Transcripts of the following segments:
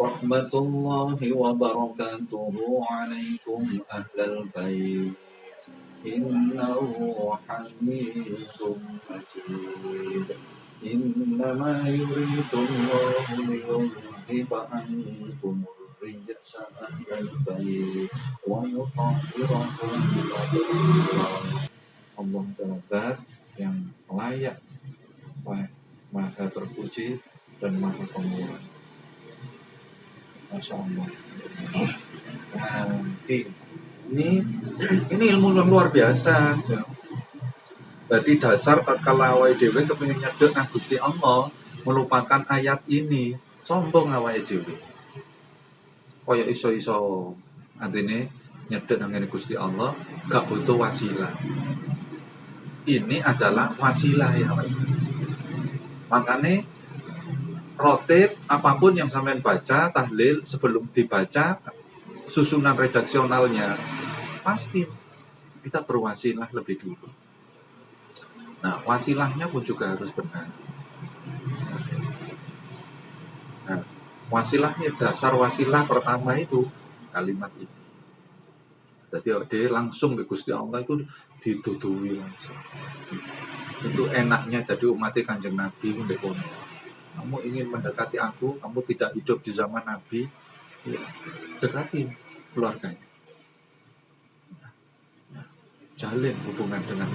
Rahmatullahi wa barakatuhu alaikum ahlal bait. Innahu hamidum majid. Innama yuridullahu liyudhiba ankum rijsa ahlal bait wa yutahhirakum tatheera. Allah Ta'ala yang layak, maha terpuji dan maha pemurah. Masya Allah. Nah, ini ilmu yang luar biasa. Jadi dasar tatkala awake dhewe kepengin nyedhek nang Gusti Allah, melupakan ayat ini, sombong awake dhewe. Kaya iso-iso artine nyedhek nang Gusti Allah gak butuh wasilah. Ini adalah wasilah ya. Makanya rotib apapun yang sampean baca tahlil, sebelum dibaca susunan redaksionalnya pasti kita berwasilah lebih dulu. Nah, wasilahnya pun juga harus benar. Nah, wasilahnya, dasar wasilah pertama itu kalimat ini. Jadi dia langsung di Gusti Allah itu dituduhi langsung. Itu enaknya jadi umat Kanjeng Nabi mendekono. Kamu ingin mendekati aku, kamu tidak hidup di zaman Nabi, ya, dekati keluarganya. Nah, jalin hubungan dengan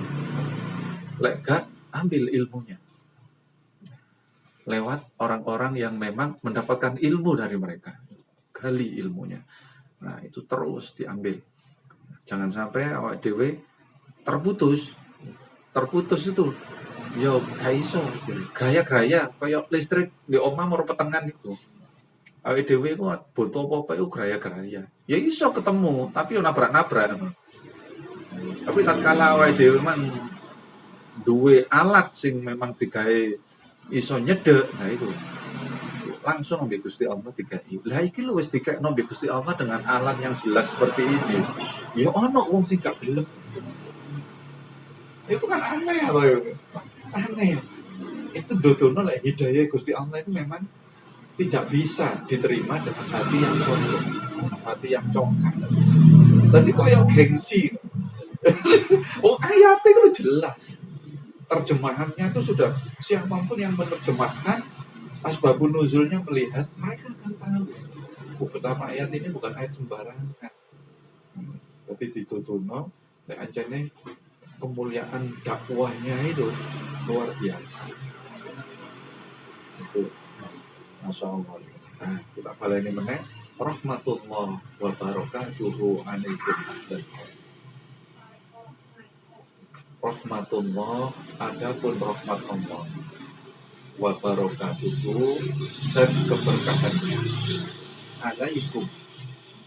lega, ambil ilmunya. Lewat orang-orang yang memang mendapatkan ilmu dari mereka. Gali ilmunya. Nah, itu terus diambil. Jangan sampai awak dewe terputus. Terputus itu yo kaiso gaya-gaya kayak listrik di omah mau petengan itu. Awak dewe ku butuh apa-apa itu gaya-gaya. Ya iso ketemu, tapi yo nabrak-nabrak. Tapi tatkala awak dewe man duwe alat sing memang digawe iso nyedek, nah itu langsung ambek Gusti Allah digawe. Lah iki lho wis dikekno ambek Gusti Allah dengan alat yang jelas seperti ini. Ya ono wong sing gak gelem. Itu kan aneh apa ya? Aneh. Itu dodono lek hidayah Gusti Allah itu memang tidak bisa diterima dengan hati yang sombong, hati yang congkak. Tadi koyo gengsi. Oh, ayatnya itu jelas. Terjemahannya itu sudah siapapun yang menerjemahkan asbabun nuzulnya melihat, mereka akan tahu betapa ayat ini bukan ayat sembarangan. Jadi ditutuno lek anjane kemuliaan dakwahnya itu luar biasa. Itu Masya Allah. Nah, kita baleni meneh rahmatullah wa barakatuhu alaikum dan rahmatullah, adapun rahmat Allah wa barakatuhu dan keberkahannya alaikum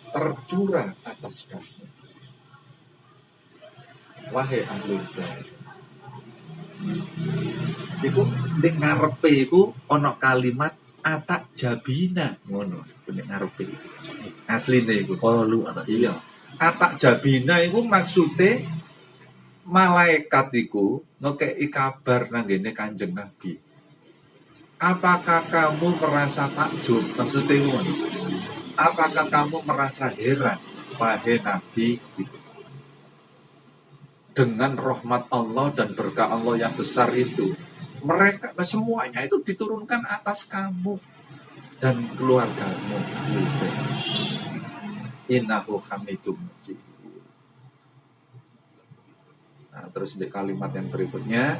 tercurah atas kamu wahai ahli bait. Iku ning ngarepe iku ana kalimat atak jabina ngono ning ngarepe. Asline iku qalu iya. Atak jabina iku maksude malaikat iku ngekeki kabar nang ngene Kanjeng Nabi. Apakah kamu merasa takjub? Maksudnya ngono. Apakah kamu merasa heran wahai Nabi gitu? Dengan rahmat Allah dan berkah Allah yang besar itu, mereka semuanya itu diturunkan atas kamu dan keluargamu. Innahu hamidum majid. Nah, terus di kalimat yang berikutnya,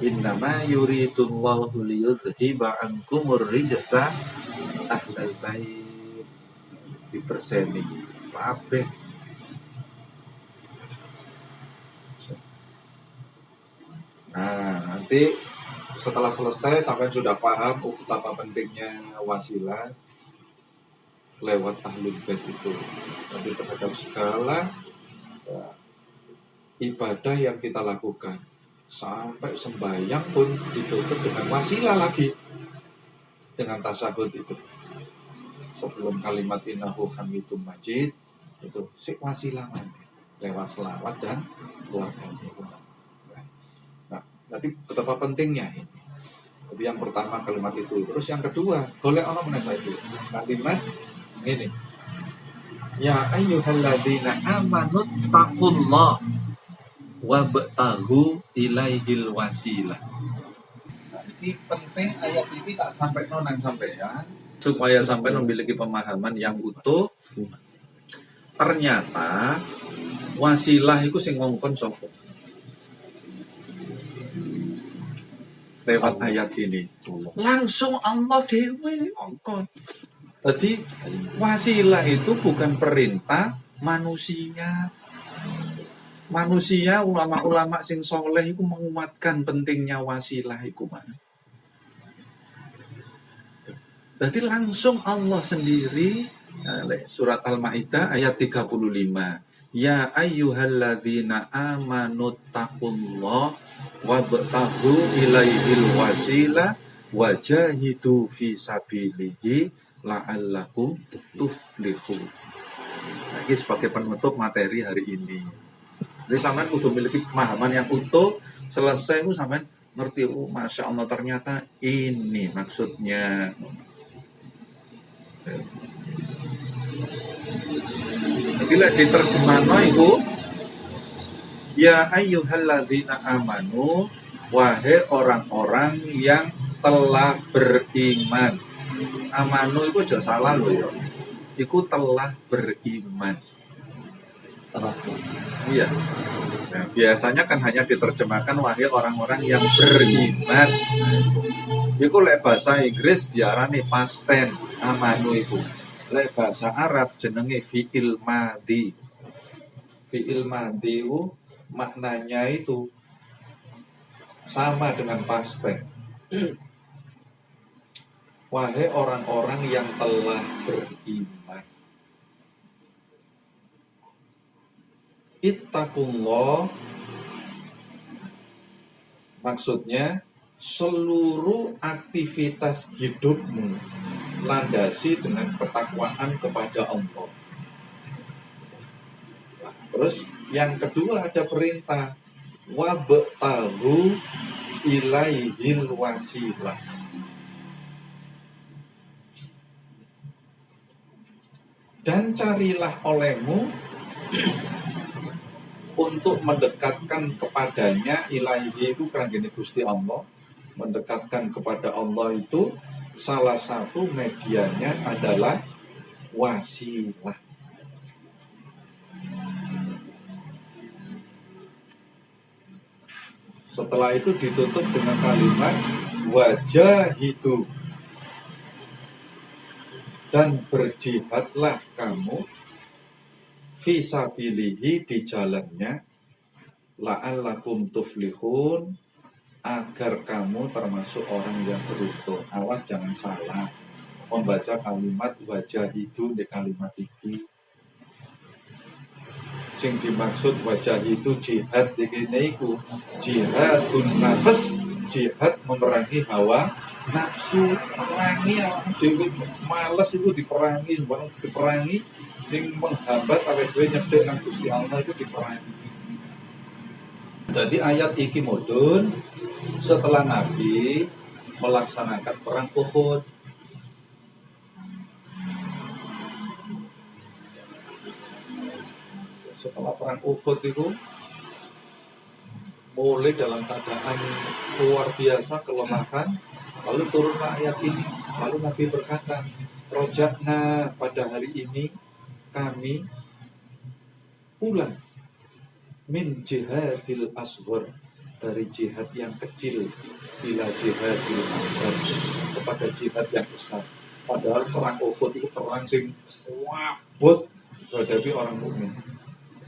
innama yuridullahu liyudhiba ankumur rijsa ahlal bait. Diperseni kabeh. Nah, nanti setelah selesai sampai sudah paham betapa pentingnya wasilah lewat ahlul bait itu. Nanti terhadap segala ibadah yang kita lakukan, sampai sembahyang pun ditutup dengan wasilah lagi, dengan tasyahud itu. Sebelum kalimat innahu hamidum majid itu sik wasilah lewat selawat dan keluarganya. Nah, tapi betapa pentingnya ini. Jadi yang pertama kalimat itu. Terus yang kedua, golek ana meneh saiki. Kalimat ini. Ya ayyuhalladzina amanu taqullah wabtaghu ilaihil wasilah. Nah, ini penting ayat ini tak sampai nonang sampean supaya sampai memiliki pemahaman yang utuh. Ternyata wasilah itu sing ngongkon sapa? Lewat ayat ini langsung Allah dewe ngongkon. Jadi wasilah itu bukan perintah manusia. Manusia, ulama-ulama sing soleh itu menguatkan pentingnya wasilah itu mana. Jadi langsung Allah sendiri, surat Al-Maidah ayat 35. Ya ayyuhalladzina amanu taqullah wabtaghu ilaihil wasilah wajahidu fi sabilihi la'allakum tuflihun. Nah, ini sebagai penutup materi hari ini. Jadi sampean kudu memiliki pemahaman yang utuh, selesai itu sampean ngerti, oh Masya Allah ternyata ini maksudnya. Jadi lek diterjemahno iku ya ayyuhalladzina amanu, wahai orang-orang yang telah beriman. Amanu itu aja salah loh ya. Iku telah beriman. Iya. Nah, biasanya kan hanya diterjemahkan wahai orang-orang yang beriman. Iku lek bahasa Inggris diarani past tense amanu itu. Lek bahasa Arab jenenge fi'il madhi. Fi'il madhi itu maknanya itu sama dengan past tense. Wahai orang-orang yang telah beriman. Ittaqullah maksudnya seluruh aktivitas hidupmu landasi dengan ketakwaan kepada Allah. Nah, terus yang kedua ada perintah wabtaghu ilaihil wasilah. Dan carilah olehmu untuk mendekatkan kepadanya, ilahi itu kanjeng Gusti Allah. Mendekatkan kepada Allah itu salah satu medianya adalah wasilah. Setelah itu ditutup dengan kalimat wajahidu. Dan berjihadlah kamu fisabilihi di jalannya la'allakum tuflihun agar kamu termasuk orang yang beruntung. Awas jangan salah membaca kalimat wajahidu di kalimat ini. Sing dimaksud wajahidu jihad dikene iku jihadun nafas, jihad memerangi hawa nafsu, perangi dhewe males itu diperangi, barang diperangi sing menghambat awake dhewe nyedhek nang Gusti Allah itu diperangi. Jadi ayat iki mudhun setelah Nabi melaksanakan perang Uhud. Setelah perang Uhud itu mulai dalam keadaan luar biasa kelemahan. Lalu turunlah ayat ini. Lalu Nabi berkata, rojakna pada hari ini kami pulang min jihadil asghar, dari jihad yang kecil ila jihadil akbar, kepada jihad yang besar. Padahal perang Uhud itu perang sing wabut menghadapi orang mukmin.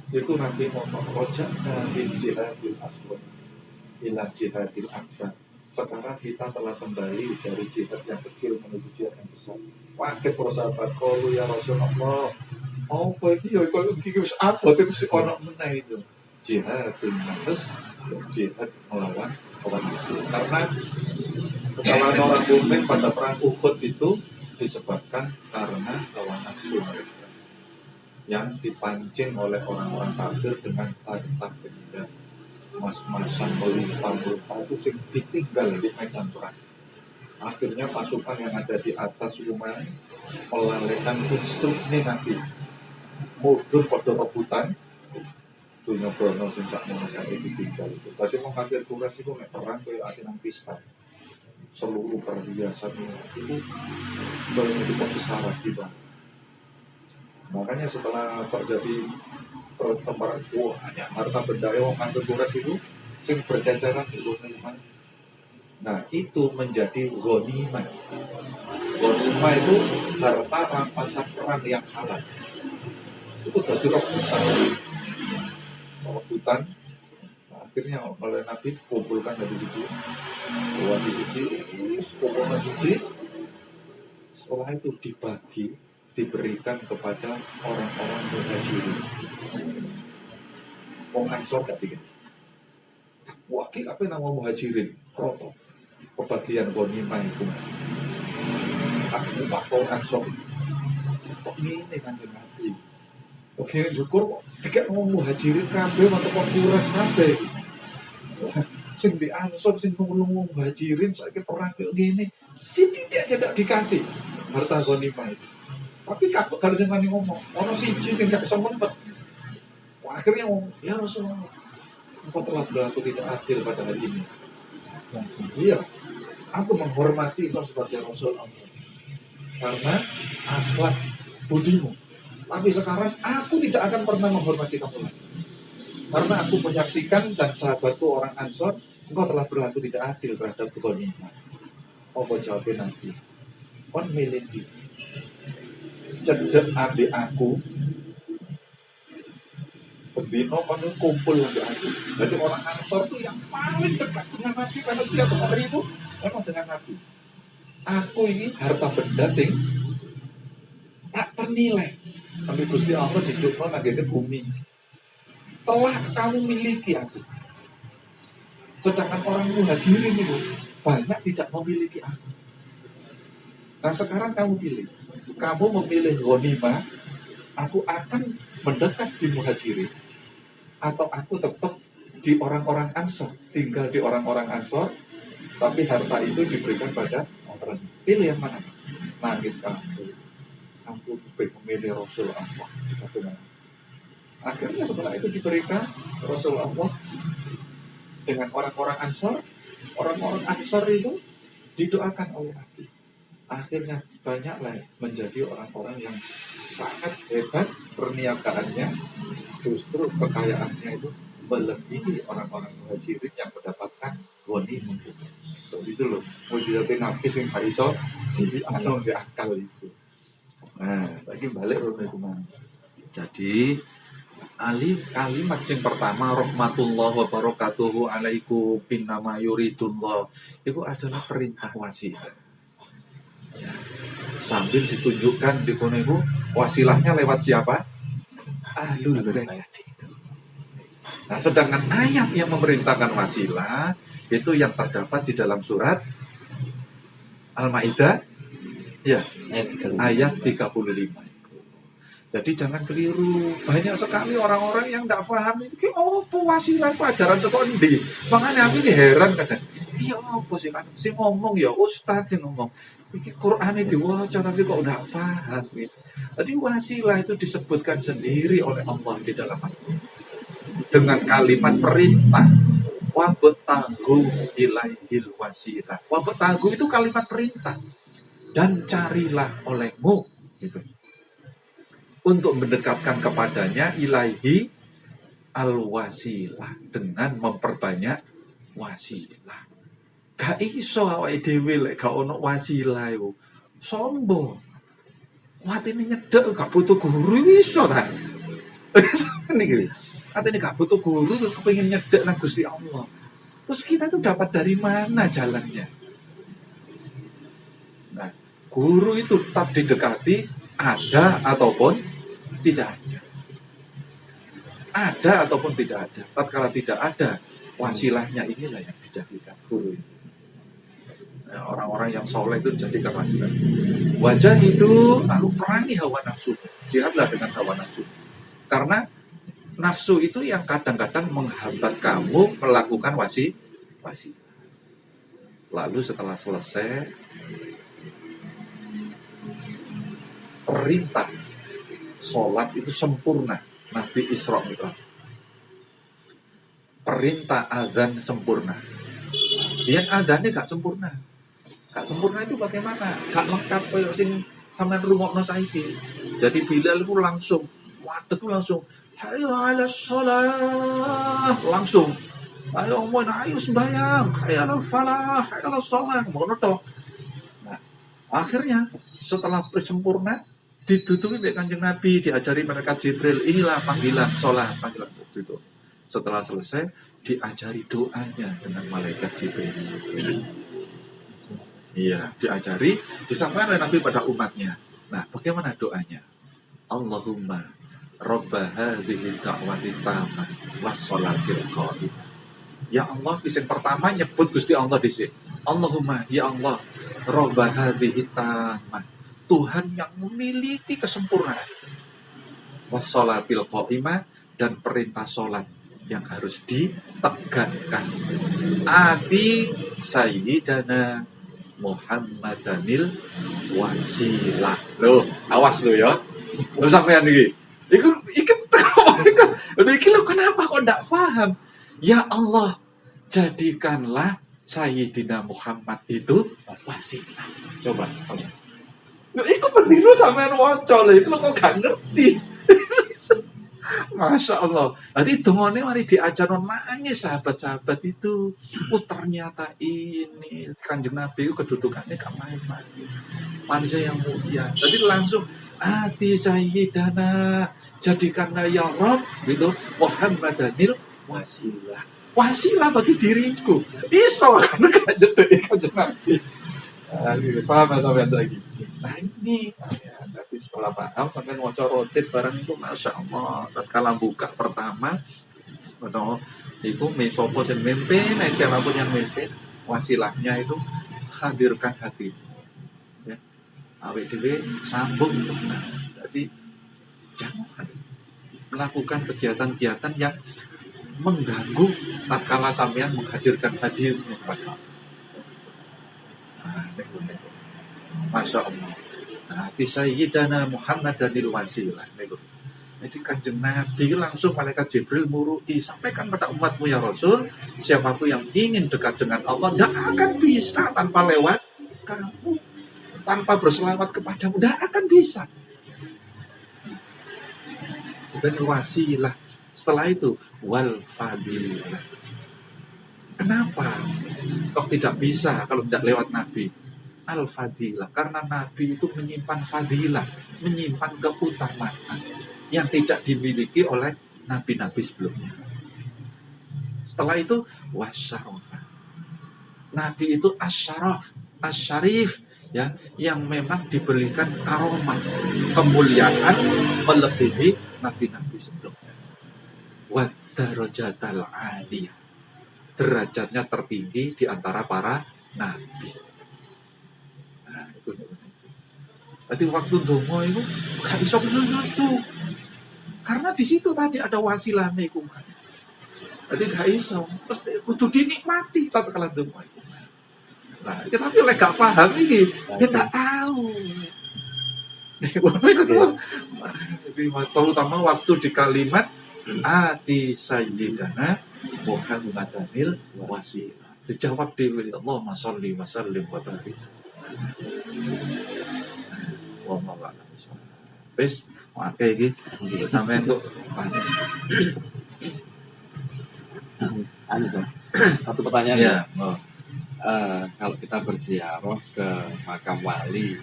Itu Nabi ngomong rojakna min jihadil asghar ila jihadil akbar. Sekarang kita telah kembali dari jihad yang kecil menuju jihad yang besar. Pakai persahabat kalau ya Rasulullah. Oh, kok itu ya kok iki wis abot itu si ono meneh itu. Jihadun nafs, jihad melawan orang musuh. Karena kekalahan orang mukmin pada perang Uhud itu disebabkan karena hawa nafsu mereka yang dipancing oleh orang-orang kafir dengan tantang benda. Mas-masan melimpah-melimpah itu sing ditinggal di medan perang. Akhirnya pasukan yang ada di atas rumah melalaikan instruksi nanti mundur pada rebutan dunia Brono sing sak mono kae ditinggal itu. Tadi mau kaget tugas itu nek perang kayak asinan pista. Seluruh perhiasan itu banyak diperbesaran kita. Makanya setelah terjadi pertempuran, hanya harta benda yang kantor tugas itu sing berceceran di ghanimah. Nah, itu menjadi ghanimah. Ghanimah itu harta rampasan perang yang halal. Itu jadi rebutan. Akhirnya oleh Nabi kumpulkan dari sisi di sisi kumpulkan sisi. Setelah itu dibagi, diberikan kepada orang-orang muhajirin. Wong Ansor gak dikit. Wakil apa nama muhajirin? Roto. Kebagian ghanimah itu. Aku bakal Ansor. Kok ini kan Nabi? Oke, syukur tidak mau muhajirin kabeh atau kok kuras kabeh. Sing di Ansor sing nulung muhajirin saiki perang kayak gini, sithik aja tidak dikasih harta ghanimah itu. Tapi kalau sing ngomong, ono siji sing gak iso mempet. Akhirnya ngomong, ya Rasulullah, engkau telah berlaku tidak adil pada hari ini. Langsung, iya, aku menghormati engkau sebagai Rasul Allah karena akhlak budimu. Tapi sekarang aku tidak akan pernah menghormati kamu lagi. Karena aku menyaksikan dan sahabatku orang Ansor, engkau telah berlaku tidak adil terhadap ghanimah. Apa jawabnya nanti? Kon miliki cedek ambil aku, bendino kon kumpul ambil aku. Jadi orang Ansor itu yang paling dekat dengan Nabi karena setiap hari itu memang dengan Nabi. Aku ini harta benda sing tak ternilai. Tapi Gusti Allah didukno nang bumi. Telah kamu miliki aku. Sedangkan orang muhajirin itu banyak tidak memiliki aku. Nah sekarang kamu pilih. Kamu memilih ghanimah, aku akan mendekat di muhajirin. Atau aku tetap di orang-orang Ansor. Tinggal di orang-orang Ansor. Tapi harta itu diberikan pada orang. Pilih yang mana? Nangis kamu. Aku memilih Rasul Allah. Akhirnya setelah itu diberikan Rasul Allah dengan orang-orang Ansor. Orang-orang Ansor itu didoakan oleh Nabi. Akhirnya banyaklah menjadi orang-orang yang sangat hebat perniagaannya. Justru kekayaannya itu melebihi orang-orang muhajirin yang mendapatkan ghanimah. Itu loh, mujizatnya Nabi sing gak iso di akal itu. Nah, lagi balik itu mang. Jadi kalimat yang pertama rahmatullah wa barakatuhu alaikum binnama yuridullah itu adalah perintah wasilah. Sambil ditunjukkan di kono itu wasilahnya lewat siapa? Ahlul bait. Nah, sedangkan ayat yang memerintahkan wasilah itu yang terdapat di dalam surat Al-Maidah ya, ayat 35. Jadi jangan keliru. Banyak sekali orang-orang yang tidak paham itu. Oh, wasilah pelajaran itu kok ndi? Makanya aku ini heran kadang. Iya apa sih kan? Si ngomong ya ustaz sih ngomong. Iki Quran itu diwaca tapi kok tidak paham gitu. Jadi wasilah itu disebutkan sendiri oleh Allah di dalam Al-Quran dengan kalimat perintah. Wabtaghu ilaihil wasilah. Wabtaghu itu kalimat perintah. Dan carilah olehmu gitu. Untuk mendekatkan kepadanya ilaihi al-wasilah dengan memperbanyak wasilah. Gak iso awake dhewe lek gak ono wasilah iku. Sombong. Watine nyedek gak butuh guru iso ta. Niki. Atine gak butuh guru terus kepengin nyedek nang Gusti Allah. Terus kita tuh dapat dari mana jalannya? Nah, guru itu tetap didekati ada ataupun tidak ada. Ada ataupun tidak ada. Tatkala tidak ada, wasilahnya inilah yang dijadikan guru itu. Nah, orang-orang yang soleh itu dijadikan wasilah. Wajah itu lalu perangi hawa nafsu. Jihadlah dengan hawa nafsu. Karena nafsu itu yang kadang-kadang menghambat kamu melakukan wasilah. Lalu setelah selesai, perintah sholat itu sempurna. Nabi Isra Mi'raj. Perintah azan sempurna. Yang azannya gak sempurna. Gak sempurna itu bagaimana? Gak lengkap kayak sing sampean rungokno saiki. Jadi Bilal itu langsung wadeg langsung hayya 'alas shalah langsung. Ayo mon, ayo sembahyang, hayya 'alal falah, hayya 'alas shalah. Ngono to. Nah, akhirnya setelah sempurna ditutupi oleh Kanjeng Nabi, diajari malaikat Jibril, inilah panggilan sholat, panggilan itu. Setelah selesai, diajari doanya dengan malaikat Jibril. Iya, diajari, disampaikan oleh Nabi pada umatnya. Nah, bagaimana doanya? Allahumma Rabba hadhihi da'wati tammah was sholatil qa'imah. Ya Allah, yang pertama nyebut Gusti Allah di sini. Allahumma, ya Allah, Rabba hadhihi tammah. Tuhan yang memiliki kesempurnaan. Was sholatil qa'imah, dan perintah sholat yang harus ditegakkan. Ati sayyidana Muhammadanil wasilah. Loh, awas lo ya. Lo sampean iki. Iki lo kenapa kok ndak paham? Ya Allah, jadikanlah Sayyidina Muhammad itu wasilah. Coba. Loh, iku penting lo sampean waca lho, itu lo kok gak ngerti. Masya Allah. Nanti dongone mari diajar nangis sahabat-sahabat itu. Oh ternyata ini Kanjeng Nabi itu kedudukannya gak main-main. Manusia yang mulia. Jadi langsung ati sayyidana jadikanlah ya Rabb gitu Muhammadanil wasilah. Wasilah bagi diriku. Iso karena gak jedek Kanjeng Nabi. Sama-sama lagi. Nah ini nanti setelah paham sampai ngocor rotit barang itu Masya Allah. Tatkala buka pertama atau itu mesopo yang mimpin, siapapun yang mimpin, wasilahnya itu hadirkan hati. Ya. Awet dewe sambung itu. Nah, jadi jangan melakukan kegiatan-kegiatan yang mengganggu tatkala sampean menghadirkan hadirnya kepada Masya Allah. Nah, Sayyidana Muhammadanil wasilah. Jadi Kanjeng Nabi langsung malaikat Jibril murui, sampaikan pada umatmu ya Rasul, siapapun yang ingin dekat dengan Allah tidak akan bisa tanpa lewat kamu, tanpa berselawat kepadamu, tidak akan bisa. Dan wasilah. Setelah itu wal fadilah. Kenapa kok tidak bisa kalau tidak lewat Nabi? Al-fadilah, karena Nabi itu menyimpan fadilah, menyimpan keutamaan yang tidak dimiliki oleh nabi-nabi sebelumnya. Setelah itu wasyarafah. Nabi itu asyaraf, asyarif, ya, yang memang diberikan aroma kemuliaan melebihi nabi-nabi sebelumnya. Wadarajatal aliyah, derajatnya tertinggi di antara para nabi. Jadi waktu dongo itu gak bisa susu. Karena di situ tadi ada wasilahnya iku. Jadi gak iso, pasti kudu dinikmati tatkala dongo iku. Nah, tapi lek gak paham iki, dia gak tahu. Terutama waktu di kalimat ati sayyidana Muhammadanil wasilah. Dijawab dewe, Allahumma sholli wa sallim wa barik. Wes, oke iki sampai untuk satu pertanyaan ya. Kalau kita berziarah ke makam wali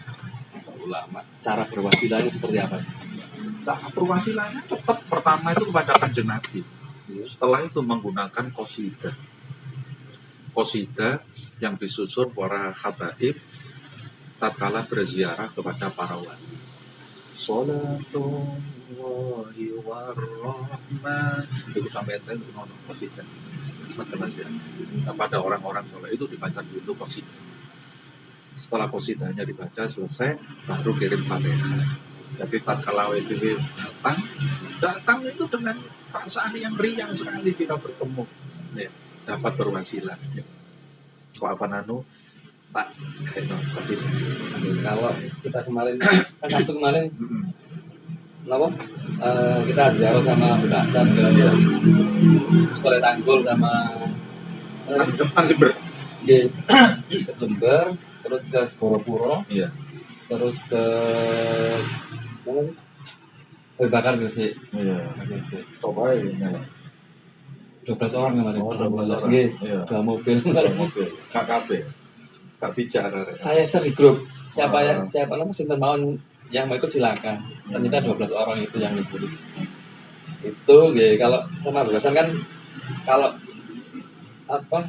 atau ulama, cara berwasilahnya seperti apa? Nah, berwasilahnya tetap pertama itu kepada Kanjeng Nabi. Setelah itu menggunakan qasidah. Qasidah yang disusun para habaib tatkala berziarah kepada para wali. Sholatullahi warahmah. Itu sampai enten ngono qasidah. Kepada orang-orang soleh itu dibaca dulu qasidah. Setelah qasidahnya dibaca selesai, baru kirim Fatihah. Jadi tatkala WDW datang itu dengan perasaan yang riang sekali kita bertemu. Ya, dapat berwasilah. Ya. Kok apa nanu? tak kayak kasih. Kalau kita kemarin kan Sabtu kemarin Mm-mm. apa kita ziarah sama Mbak Hasan ke Soleh Tanggul sama Jepang Jember. ke Jember, terus ke Seborokuro, Iya. terus ke mana sih? Bakar Gresik. Iya. Gresik. Coba ya. 12 orang kemarin. Oh, 12 orang. Nggih, Iya. 2 mobil. Mobil. KKB. Kak bicara. Saya share di grup. Siapa Ah. siapa namanya sinten mawon yang mau ikut silakan. Ternyata 12 orang itu yang ikut. Itu nggih, kalau sama bebasan kan kalau apa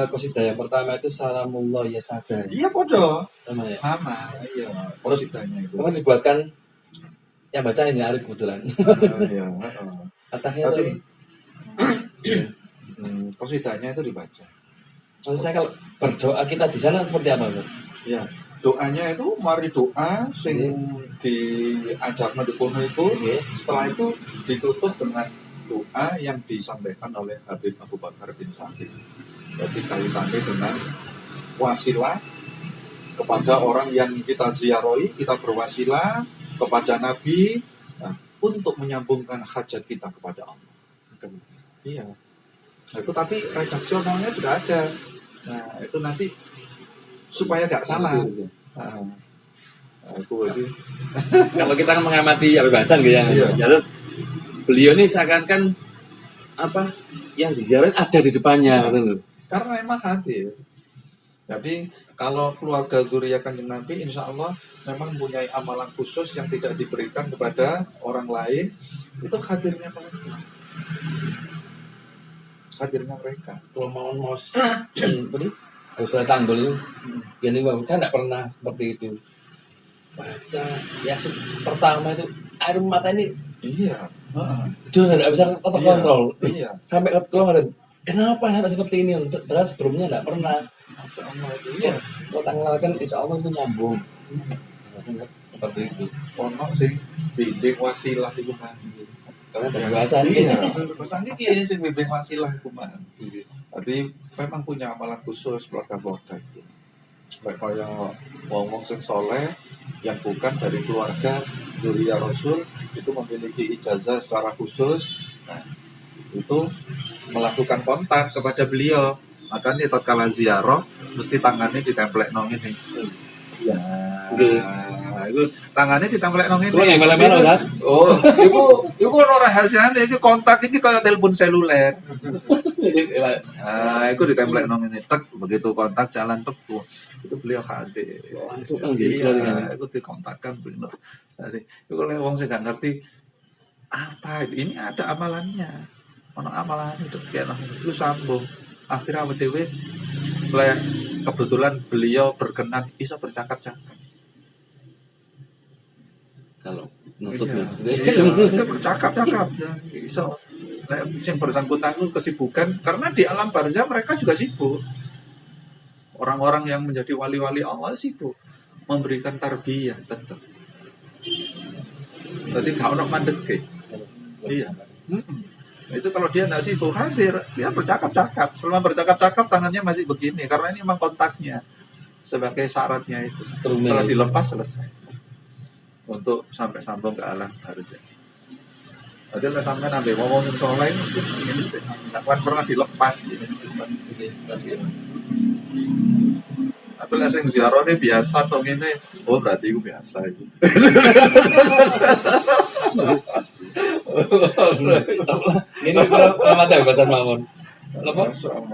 qasidah yang pertama itu salamullah ya sadar. Iya podo. Sama ya. Sama. Iya. Posidanya itu. Kemarin dibuatkan yang baca ini Arif kebetulan. Iya. Katanya Tapi tuh, posidanya itu dibaca. maksud saya kalau berdoa kita di sana seperti apa, Bro? Ya, doanya itu mari doa sing diajarkan di kono itu. Oke. Setelah itu ditutup dengan doa yang disampaikan oleh Habib Abu Bakar bin Sa'id. Jadi kaitannya dengan wasilah kepada orang yang kita ziarahi, kita berwasilah kepada Nabi untuk menyambungkan hajat kita kepada Allah. Iya. Nah, itu tapi redaksionalnya sudah ada. Nah, itu nanti supaya nggak salah. Aku aja. Kalau kita kan mengamati Habib Hasan gitu ya. Iya. Ya, terus beliau ini seakan-akan apa yang diziarahin ada di depannya gitu loh. Karena emang hadir. Jadi kalau keluarga zuriat Kanjeng Nabi, insya Allah memang mempunyai amalan khusus yang tidak diberikan kepada orang lain. Itu hadirnya mereka. Hadirnya mereka. Kalau mau seperti Soleh Tanggul itu gini Bang, kan nggak pernah seperti itu baca ya pertama itu air mata ini Iya. dia nggak bisa terkontrol. Iya. Sampai ke kemarin kenapa sampai seperti ini? Padahal sebelumnya nggak pernah. Masya Allah itu. Iya. Kalau tanggal kan insya Allah itu nyambung. Seperti itu. Ono sing bimbing wasilah iku mah. Karena perbahasan Iya. Pesan iki sing bimbing wasilah iku mah. Jadi memang punya amalan khusus keluarga-keluarga itu. Kayak kaya wong-wong sing soleh yang bukan dari keluarga zuriyah Rasul itu memiliki ijazah secara khusus. Nah, itu melakukan kontak kepada beliau. Makanya tatkala ziarah mesti tangannya ditemplek nong ini. Ya, itu tangannya ditemplek nong ini. Lu yang melo-melo kan? Oh, ibu ono rahasiane iki kontak iki kaya telepon seluler. Nah, itu ditemplek nong ini. Tek begitu kontak jalan tek itu beliau hadir. Langsung Iya, itu dikontakkan benar. Jadi, itu kalau wong sing gak ngerti apa itu, ini ada amalannya. Ono amalan itu kayak itu sambung. Akhirnya awake dhewe kebetulan beliau berkenan bisa bercakap-cakap. Kalau nutut Iya, ya maksudnya. iya, bercakap-cakap ya. Iso. Yang bersangkutan itu kesibukan karena di alam barzah mereka juga sibuk. Orang-orang yang menjadi wali-wali Allah sibuk memberikan tarbiyah tetap. Jadi gak ono mandek. Iya. Itu kalau dia nggak sibuk hadir, dia bercakap-cakap. Selama bercakap-cakap tangannya masih begini karena ini memang kontaknya sebagai syaratnya itu. Setelah dilepas selesai. Untuk sampai sambung ke alam barzah. Jadi lah sampai nabi ngomongin soleh ini kan pernah dilepas gitu. Tapi lah sing ziarah ini biasa dong ini. Oh berarti itu biasa itu. Ini kalau ada bahasa Mamon.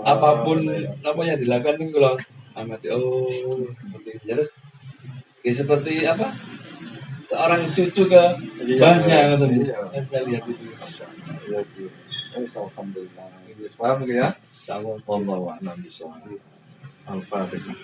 Apapun apa yang dilakukan itu kalau amati terus ya seperti apa? Seorang cucu ke banyak sendiri. Saya lihat itu. Alhamdulillah. Paham ya? Sama Allah wa'lam bishawab. Al-Fatihah.